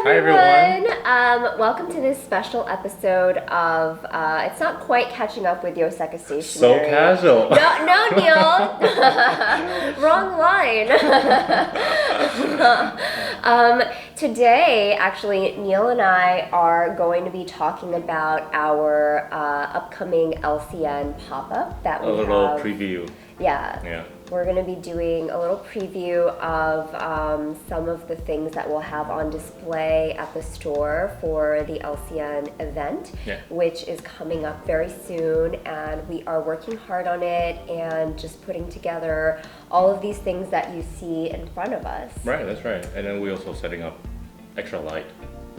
Hi everyone. everyone! Welcome to this special episode of, it's not quite catching up with Yoseka So Stationery. casual. No, Neil! Wrong line! Today, actually, Neil and I are going to be talking about our upcoming LCN Pop Up that we A little have. preview. Yeah. We're going to be doing a little preview of some of the things that we'll have on display at the store for the LCN event, which is coming up very soon, and we are working hard on it and just putting together all of these things that you see in front of us. Right, that's right. And then we're also setting up extra light.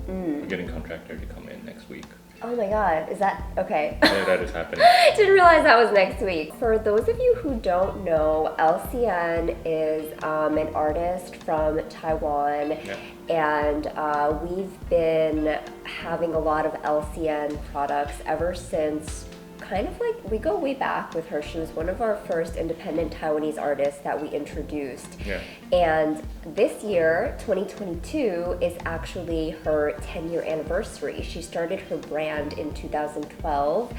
We're getting contractor to come in next week. Oh my god, is that okay? Yeah, that is happening. Didn't realize that was next week. For those of you who don't know, LCN is an artist from Taiwan, and we've been having a lot of LCN products ever since. Kind of like, we go way back with her. She was one of our first independent Taiwanese artists that we introduced. And this year, 2022, is actually her 10-year anniversary. She started her brand in 2012.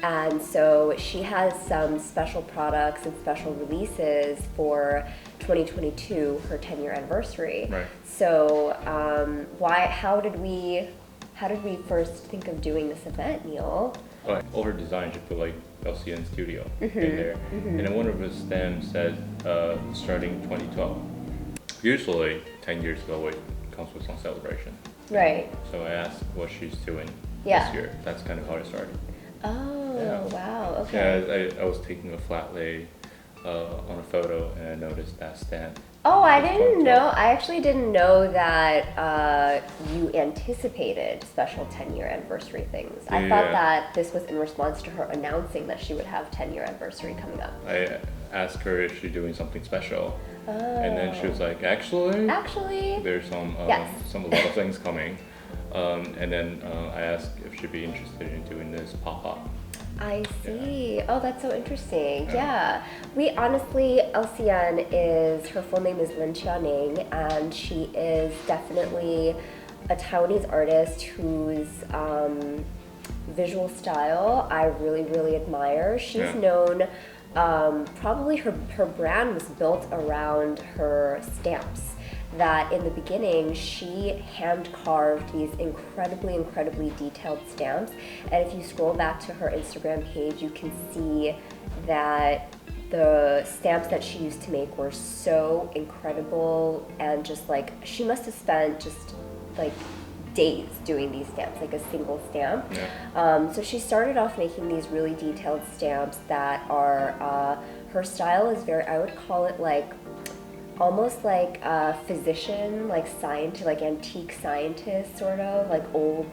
And so she has some special products and special releases for 2022, her 10-year anniversary. So how did we first think of doing this event, Neil? All her designs, you put like LCN Studio in there. And then one of her stamps said starting 2012. Usually 10 years ago it comes with some celebration. Right. So I asked what she's doing this year. That's kind of how it started. Oh, wow, okay. Yeah, I was taking a flat lay on a photo and I noticed that stamp. Oh, I actually didn't know that you anticipated special 10-year anniversary things. I thought that this was in response to her announcing that she would have 10-year anniversary coming up. I asked her if she's doing something special. And then she was like, actually, there's a lot of things coming. And then I asked if she'd be interested in doing this pop-up. I see. Oh, that's so interesting. Yeah. We honestly, LCN her full name is Lin Qianing, and she is definitely a Taiwanese artist whose visual style I really, really admire. She's known, probably her brand was built around her stamps. That in the beginning, she hand-carved these incredibly detailed stamps. And if you scroll back to her Instagram page, you can see that the stamps that she used to make were so incredible, and just like, she must have spent just like days doing these stamps, like a single stamp. So she started off making these really detailed stamps that are, her style is very, I would call it like, almost like a physician, like scientist, like antique scientist, sort of like old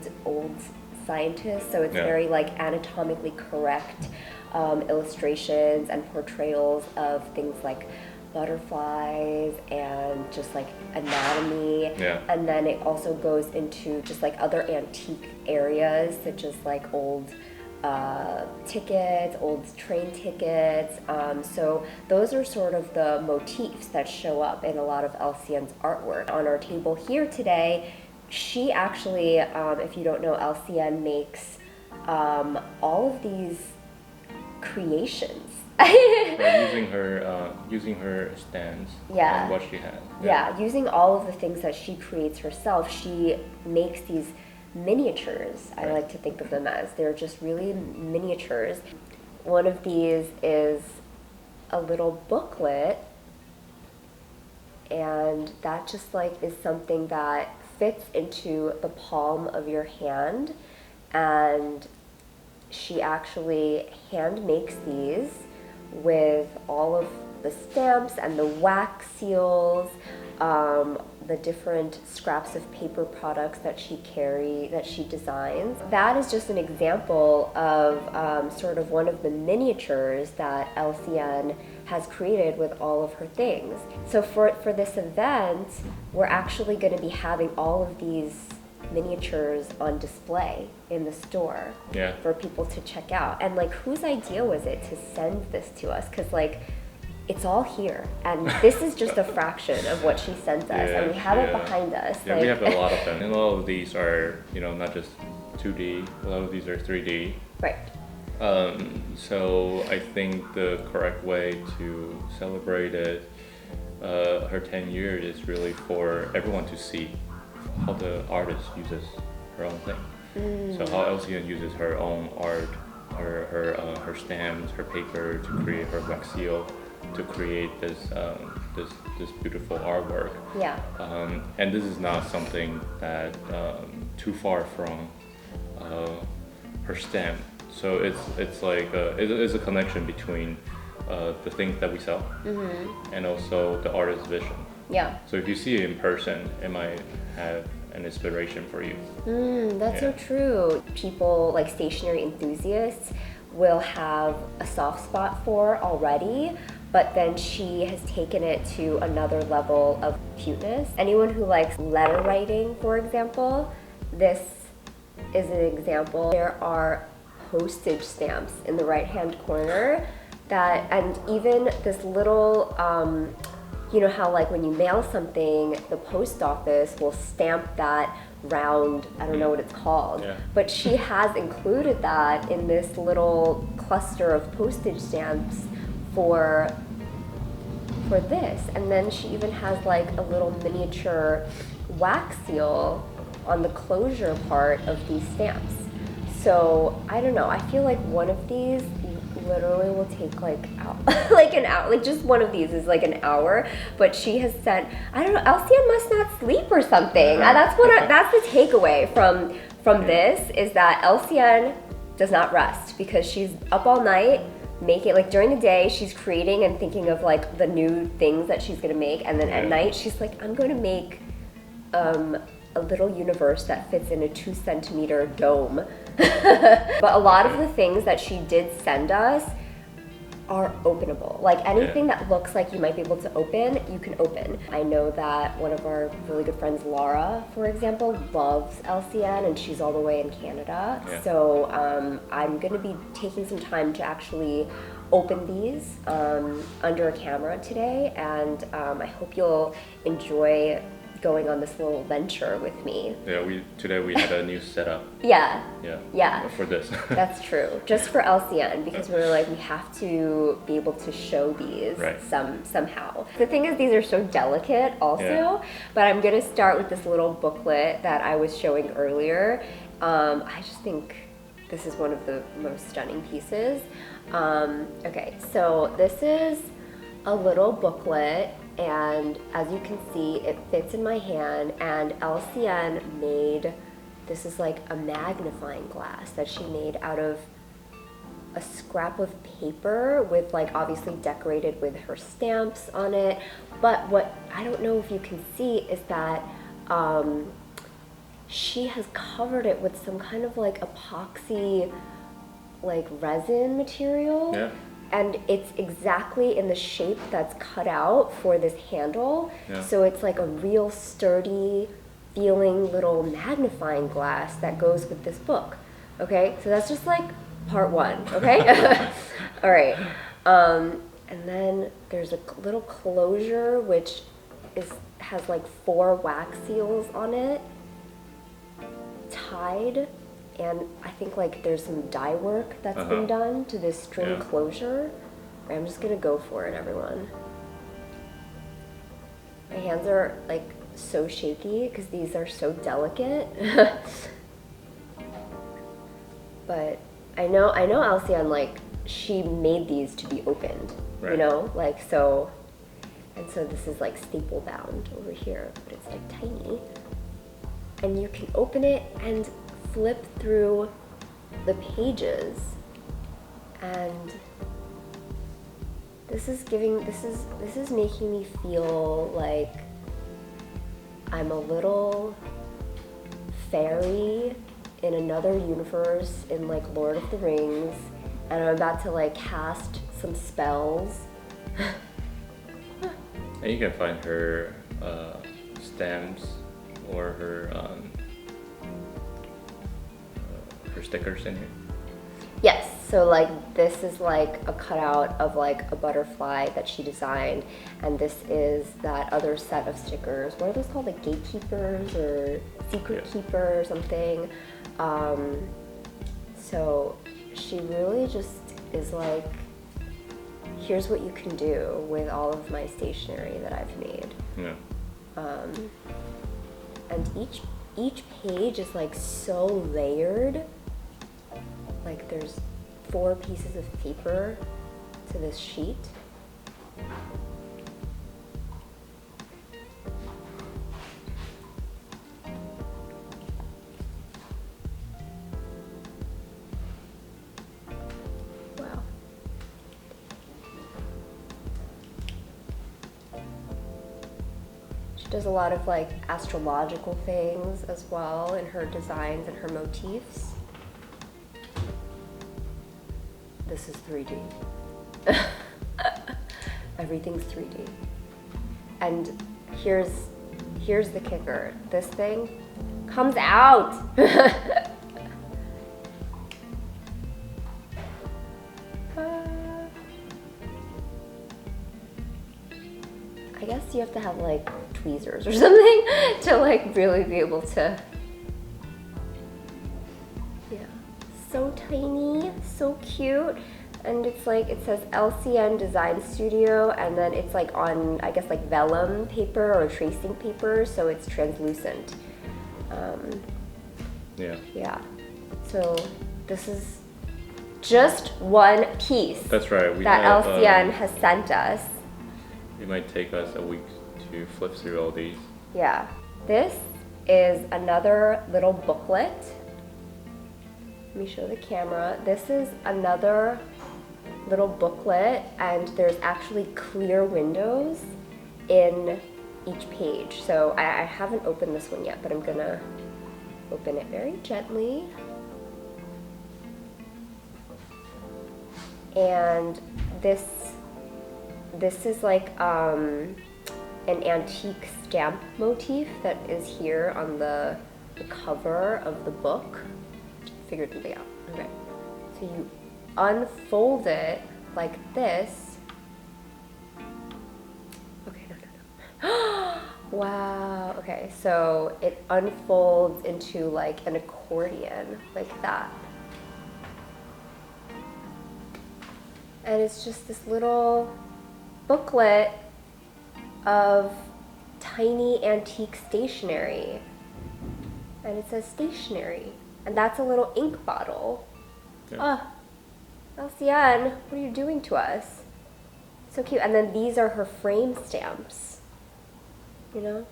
scientist. So it's very like anatomically correct illustrations and portrayals of things like butterflies and just like anatomy. And then it also goes into just like other antique areas, such as like old tickets, old train tickets. So those are sort of the motifs that show up in a lot of LCN's artwork. On our table here today, she actually, if you don't know, LCN makes all of these creations. Using her stands and what she had. Using all of the things that she creates herself, she makes these miniatures. I like to think of them as. They're just really miniatures. One of these is a little booklet, and that just like is something that fits into the palm of your hand, and she actually hand makes these with all of the stamps and the wax seals, the different scraps of paper products that she designs. That is just an example of sort of one of the miniatures that LCN has created with all of her things. So for this event, we're actually going to be having all of these miniatures on display in the store for people to check out. And like, whose idea was it to send this to us? Because like, it's all here, and this is just a fraction of what she sent us, and we have it behind us. Yeah, we have a lot of them, and a lot of these are, you know, not just 2D. A lot of these are 3D. Right. So I think the correct way to celebrate it, her 10 years, is really for everyone to see how the artist uses her own thing. So how LCN uses her own art, her stamps, her paper to create her wax seal, to create this beautiful artwork. Yeah. And this is not something that too far from her stamp. So it's like it's a connection between the things that we sell and also the artist's vision. Yeah. So if you see it in person, it might have an inspiration for you. That's so true. People like stationery enthusiasts will have a soft spot for already, but then she has taken it to another level of cuteness. Anyone who likes letter writing, for example, this is an example. There are postage stamps in the right-hand corner that, and even this little, you know how like when you mail something, the post office will stamp that round, I don't know what it's called, but she has included that in this little cluster of postage stamps for this. And then she even has like a little miniature wax seal on the closure part of these stamps. So I don't know, I feel like one of these literally will take like like an hour, like just one of these is like an hour, but she has sent, I don't know, LCN must not sleep or something. That's what that's the takeaway from this, is that LCN does not rest, because she's up all night making, like during the day she's creating and thinking of like the new things that she's gonna make, and then at night she's like, I'm going to make a little universe that fits in a 2-centimeter dome. But a lot of the things that she did send us are openable. Like anything that looks like you might be able to open, you can open. I know that one of our really good friends, Laura, for example, loves LCN, and she's all the way in Canada. So I'm gonna be taking some time to actually open these under a camera today, and I hope you'll enjoy going on this little venture with me. Yeah, today we had a new setup. Yeah. For this. That's true. Just for LCN, because we were like, we have to be able to show these somehow. The thing is, these are so delicate also, but I'm gonna start with this little booklet that I was showing earlier. I just think this is one of the most stunning pieces. Okay, so this is a little booklet, and as you can see, it fits in my hand, and LCN made, this is like a magnifying glass that she made out of a scrap of paper with like obviously decorated with her stamps on it. But what I don't know if you can see is that she has covered it with some kind of like epoxy, like resin material. And it's exactly in the shape that's cut out for this handle. So it's like a real sturdy feeling little magnifying glass that goes with this book. Okay, so that's just like part one, okay? All right, and then there's a little closure which has like 4 wax seals on it, tied. And I think like there's some dye work that's been done to this string closure. I'm just gonna go for it, everyone. My hands are like so shaky because these are so delicate. But I know LCN, like, she made these to be opened, you know, like so. And so this is like staple bound over here, but it's like tiny. And you can open it and flip through the pages, and this is making me feel like I'm a little fairy in another universe in like Lord of the Rings, and I'm about to like cast some spells. And you can find her stamps or her stickers in here. Yes. So like this is like a cutout of like a butterfly that she designed, and this is that other set of stickers. What are those called? Like gatekeepers or secret keeper or something. So she really just is like, here's what you can do with all of my stationery that I've made. Yeah. And each page is like so layered. Like there's 4 pieces of paper to this sheet. Wow. She does a lot of like astrological things as well in her designs and her motifs. This is 3D. Everything's 3D. And here's the kicker. This thing comes out. I guess you have to have like tweezers or something to like really be able to. Yeah, so tiny, so cute. And it's like, it says LCN Design Studio, and then it's like on, I guess like vellum paper or tracing paper, so it's translucent. Yeah. So this is just one piece. That's right. That LCN has sent us. It might take us a week to flip through all these. Yeah. This is another little booklet. Let me show the camera. This is another little booklet, and there's actually clear windows in each page. So I haven't opened this one yet, but I'm gonna open it very gently. And this is like an antique stamp motif that is here on the cover of the book. Figured something out. Okay. So you unfold it like this. Okay, no. Wow. Okay, so it unfolds into like an accordion, like that. And it's just this little booklet of tiny antique stationery. And it says stationery. And that's a little ink bottle. Yeah. Oh, LCN, what are you doing to us? So cute. And then these are her frame stamps. You know?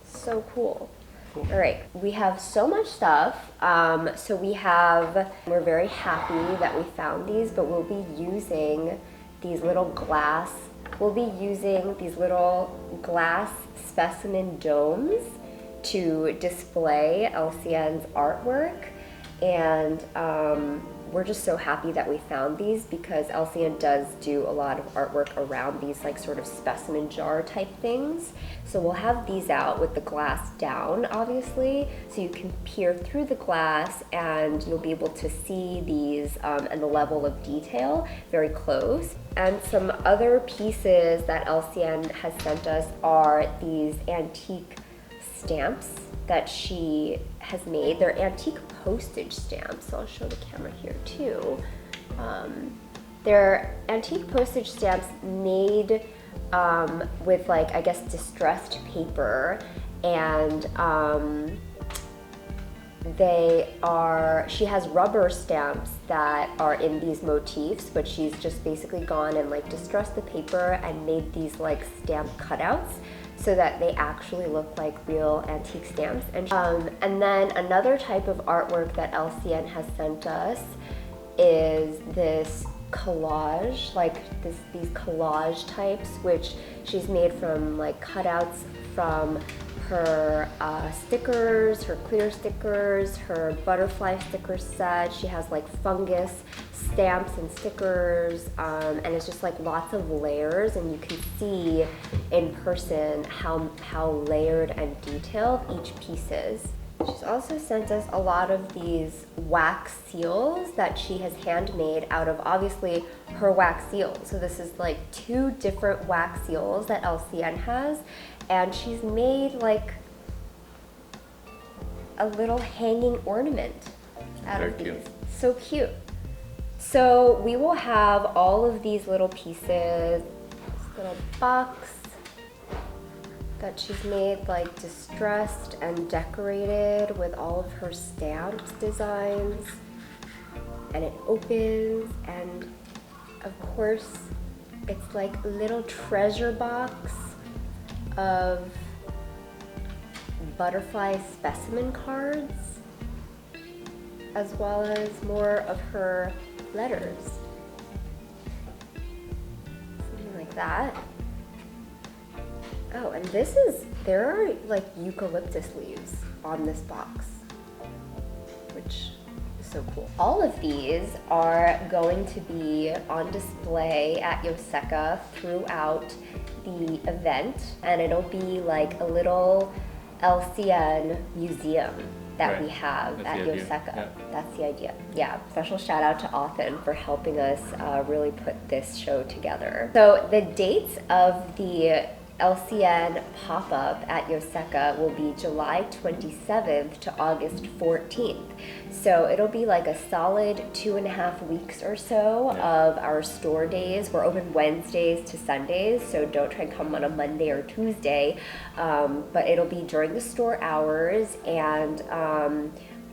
So cool. All right, we have so much stuff. So we're very happy that we found these, but we'll be using these little glass specimen domes to display LCN's artwork. And we're just so happy that we found these, because LCN does do a lot of artwork around these like sort of specimen jar type things. So we'll have these out with the glass down, obviously, so you can peer through the glass and you'll be able to see these and the level of detail very close. And some other pieces that LCN has sent us are these antique stamps that she has made. They're antique postage stamps, so I'll show the camera here too. They're antique postage stamps made with like, I guess, distressed paper, and she has rubber stamps that are in these motifs, but she's just basically gone and like distressed the paper and made these like stamp cutouts so that they actually look like real antique stamps. And then another type of artwork that LCN has sent us is this collage, like these collage types, which she's made from like cutouts from her stickers, her clear stickers, her butterfly sticker set. She has like fungus stamps and stickers, and it's just like lots of layers, and you can see in person how layered and detailed each piece is. She's also sent us a lot of these wax seals that she has handmade out of obviously her wax seals. So this is like 2 different wax seals that LCN has, and she's made like a little hanging ornament out of these. So cute. So we will have all of these little pieces, this little box that she's made like distressed and decorated with all of her stamped designs, and it opens, and of course it's like a little treasure box of butterfly specimen cards, as well as more of her letters, something like that. Oh, and there are like eucalyptus leaves on this box, which is so cool. All of these are going to be on display at Yoseka throughout the event, and it'll be like a little LCN museum that we have at Yoseka. Yeah. That's the idea. Yeah, special shout out to Othen for helping us really put this show together. So the dates of the LCN Pop Up at Yoseka will be July 27th to August 14th. So it'll be like a solid 2.5 weeks or so of our store days. We're open Wednesdays to Sundays, so don't try and come on a Monday or Tuesday. But it'll be during the store hours, and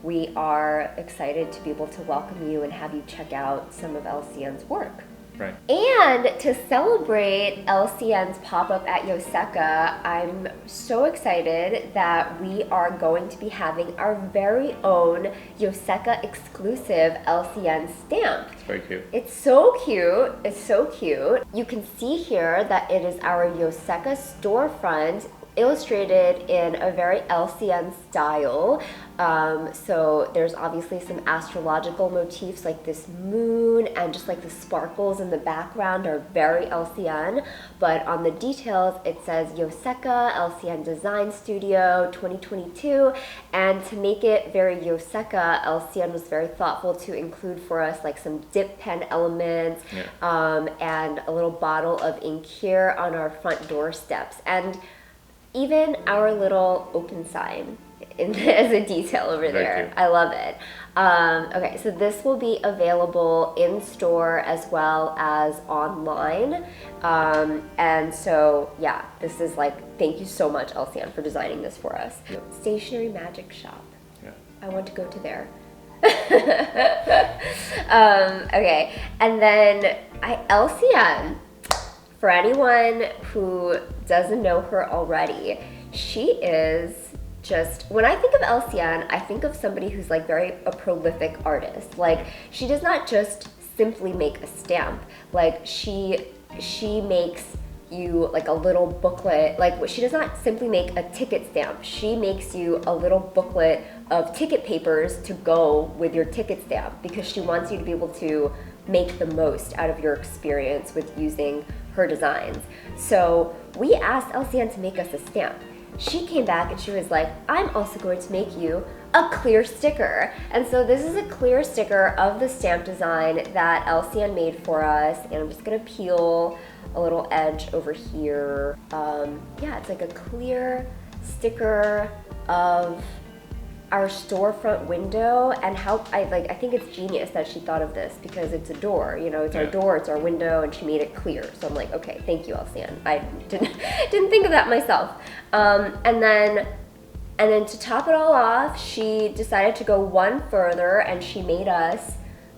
we are excited to be able to welcome you and have you check out some of LCN's work. Right. And to celebrate LCN's pop-up at Yoseka, I'm so excited that we are going to be having our very own Yoseka exclusive LCN stamp. It's very cute. It's so cute. It's so cute. You can see here that it is our Yoseka storefront, illustrated in a very LCN style. So there's obviously some astrological motifs like this moon, and just like the sparkles in the background are very LCN. But on the details it says Yoseka LCN Design Studio 2022, and to make it very Yoseka, LCN was very thoughtful to include for us like some dip pen elements, and a little bottle of ink here on our front door steps, and even our little open sign as a detail over there. I love it. Okay, so this will be available in store as well as online. And so, yeah, this is like, thank you so much, LCN, for designing this for us. Stationery Magic Shop. Yeah. I want to go to there. Okay, and then LCN, for anyone who doesn't know her already, she is just, when I think of LCN, I think of somebody who's like a prolific artist. Like, she does not just simply make a stamp. Like, she makes you like a little booklet. Like, she does not simply make a ticket stamp. She makes you a little booklet of ticket papers to go with your ticket stamp, because she wants you to be able to make the most out of your experience with using her designs. So we asked LCN to make us a stamp. She came back and she was like, I'm also going to make you a clear sticker. And so this is a clear sticker of the stamp design that LCN made for us, and I'm just gonna peel a little edge over here. Yeah, it's like a clear sticker of our storefront window, and how I think it's genius that she thought of this, because it's a door, you know, it's our door, it's our window, and she made it clear. So I'm like, okay, thank you, LCN. I didn't think of that myself. And then to top it all off, she decided to go one further, and she made us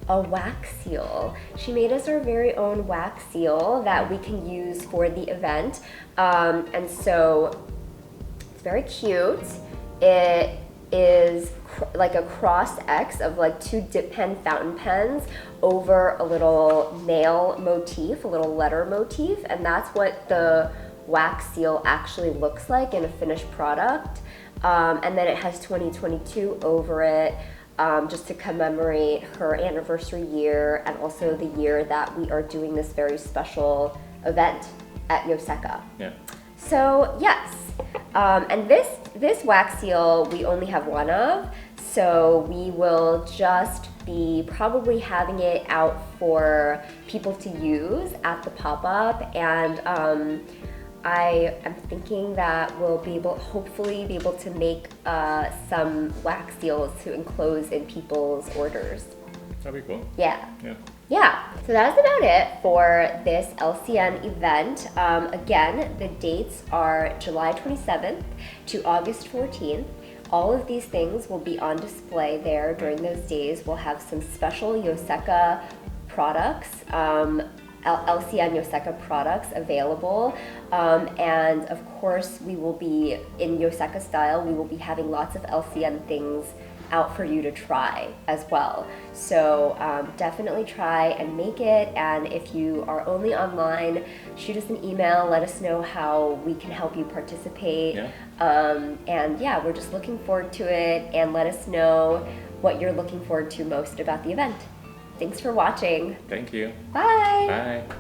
a wax seal. She made us our very own wax seal that we can use for the event. And so it's very cute. It is like a cross X of like 2 dip pen fountain pens over a little nail motif, a little letter motif, and that's what the wax seal actually looks like in a finished product. And then it has 2022 over it, just to commemorate her anniversary year, and also the year that we are doing this very special event at Yoseka. Yeah. So yes, and this wax seal we only have one of, so we will just be probably having it out for people to use at the pop-up, and I am thinking that we'll hopefully be able to make some wax seals to enclose in people's orders. That'd be cool. Yeah. Yeah. Yeah, so that's about it for this LCN event. Again, the dates are July 27th to August 14th. All of these things will be on display there during those days. We'll have some special Yoseka products, LCN Yoseka products available. And of course, we will be, in Yoseka style, we will be having lots of LCN things out for you to try as well. So definitely try and make it, and if you are only online, shoot us an email, let us know how we can help you participate. Yeah. And yeah, we're just looking forward to it, and let us know what you're looking forward to most about the event. Thanks for watching. Thank you. Bye. Bye.